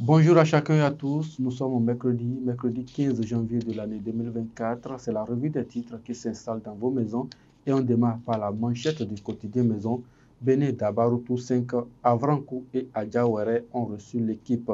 Bonjour à chacun et à tous. Nous sommes au mercredi 15 janvier de l'année 2024. C'est la revue des titres qui s'installe dans vos maisons et on démarre par la manchette du quotidien maison. Béné Dabaroutou 5, Avrankou et Adjawere ont reçu l'équipe.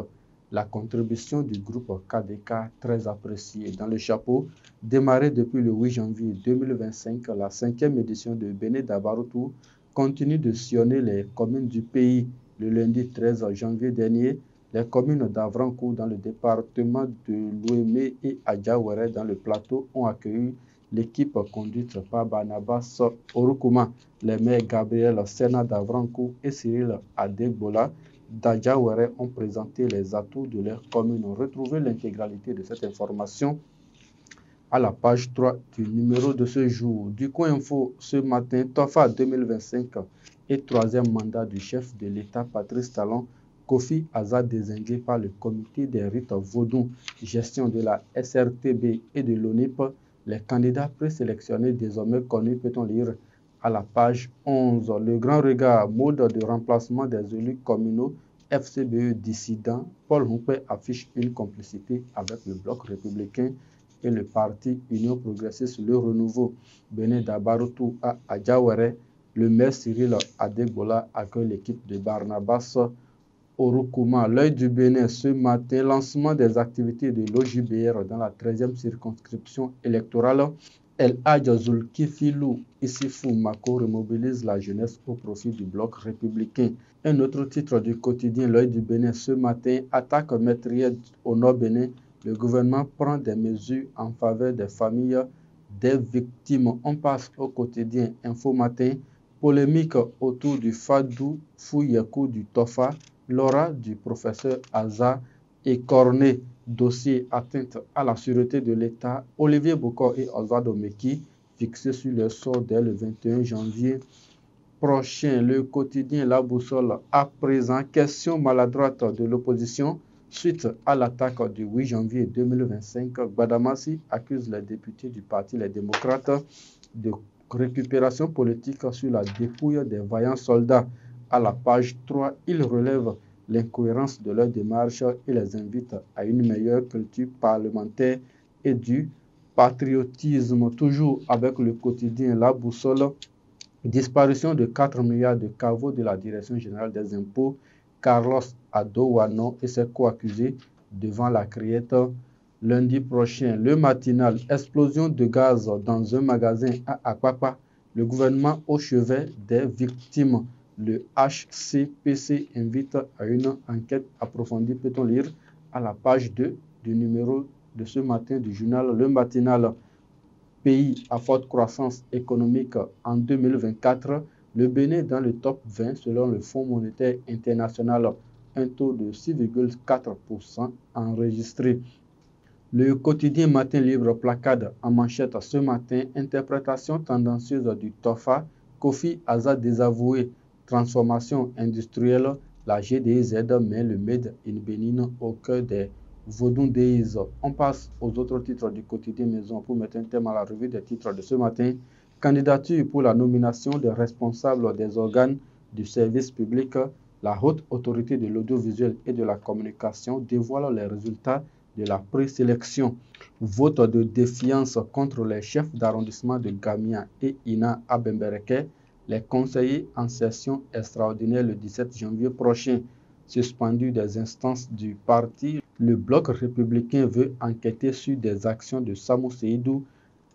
La contribution du groupe KDK très appréciée. Dans le chapeau, démarré depuis le 8 janvier 2025, la 5e édition de Béné Dabaroutou continue de sillonner les communes du pays. Le lundi 13 janvier dernier, les communes d'Avrankou dans le département de Louémé et Adjawere dans le plateau ont accueilli l'équipe conduite par Barnabas Orukuma. Les maires Gabriel Sena d'Avrankou et Cyril Adegbola d'Adjawere ont présenté les atouts de leur commune. Retrouvez l'intégralité de cette information à la page 3 du numéro de ce jour. Du Coin Info, ce matin, TOFA 2025 et troisième mandat du chef de l'État Patrice Talon, Kofi Azad désigné par le comité des rites vaudou, gestion de la SRTB et de l'ONIP. Les candidats présélectionnés désormais connus, peut-on lire à la page 11. Le grand regard, mode de remplacement des élus communaux, FCBE dissident, Paul Humpé affiche une complicité avec le bloc républicain et le parti Union progressiste Le Renouveau. Béné Dabaroutou à Adjawere, le maire Cyril Adegbola accueille l'équipe de Barnabas Orukuma. L'œil du Bénin ce matin, lancement des activités de l'OJBR dans la 13e circonscription électorale. El Hadj Zulkifilou Issifou Mako remobilise la jeunesse au profit du bloc républicain. Un autre titre du quotidien L'œil du Bénin ce matin, attaque meurtrière au Nord Bénin. Le gouvernement prend des mesures en faveur des familles des victimes. On passe au quotidien Info Matin. Polémique autour du Fadou Fouyakou du Tofa, l'aura du professeur Aza écorné. Dossier atteinte à la sûreté de l'État. Olivier Bokor et Oswald Omeki fixés sur leur sort dès le 21 janvier prochain. Le quotidien La Boussole à présent. Question maladroite de l'opposition. Suite à l'attaque du 8 janvier 2025, Gbadamassi accuse les députés du parti Les Démocrates de récupération politique sur la dépouille des vaillants soldats. À la page 3, il relève l'incohérence de leur démarche et les invite à une meilleure culture parlementaire et du patriotisme. Toujours avec le quotidien La Boussole, disparition de 4 milliards de caveaux de la Direction générale des impôts. Carlos Adowano et ses co-accusés devant la Criette lundi prochain. Le matinal, explosion de gaz dans un magasin à Akpakpa. Le gouvernement au chevet des victimes. Le HCPC invite à une enquête approfondie, peut-on lire à la page 2 du numéro de ce matin du journal Le Matinal. Pays à forte croissance économique en 2024, le Bénin dans le top 20 selon le Fonds monétaire international, un taux de 6,4% enregistré. Le quotidien Matin Libre placade en manchette ce matin, interprétation tendancieuse du TOFA, Kofi Azad désavoué, transformation industrielle, la GDZ met le Made in Bénin au cœur des Vodou Days. On passe aux autres titres du quotidien Maison pour mettre un thème à la revue des titres de ce matin. Candidature pour la nomination des responsables des organes du service public. La haute autorité de l'audiovisuel et de la communication dévoile les résultats de la présélection. Vote de défiance contre les chefs d'arrondissement de Gamia et Ina Abembereke. Les conseillers en session extraordinaire le 17 janvier prochain. Suspendu des instances du parti, le bloc républicain veut enquêter sur des actions de Samou Seydou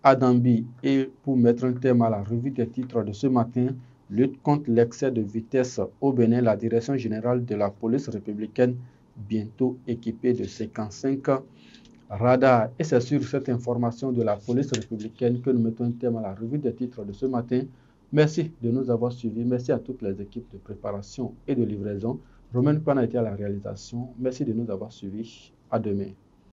Adambi. Et pour mettre un terme à la revue des titres de ce matin, lutte contre l'excès de vitesse au Bénin, la direction générale de la police républicaine bientôt équipée de 55 radars. Et c'est sur cette information de la police républicaine que nous mettons un terme à la revue des titres de ce matin. Merci de nous avoir suivis. Merci à toutes les équipes de préparation et de livraison. Romain Pan a été à la réalisation. Merci de nous avoir suivis. À demain.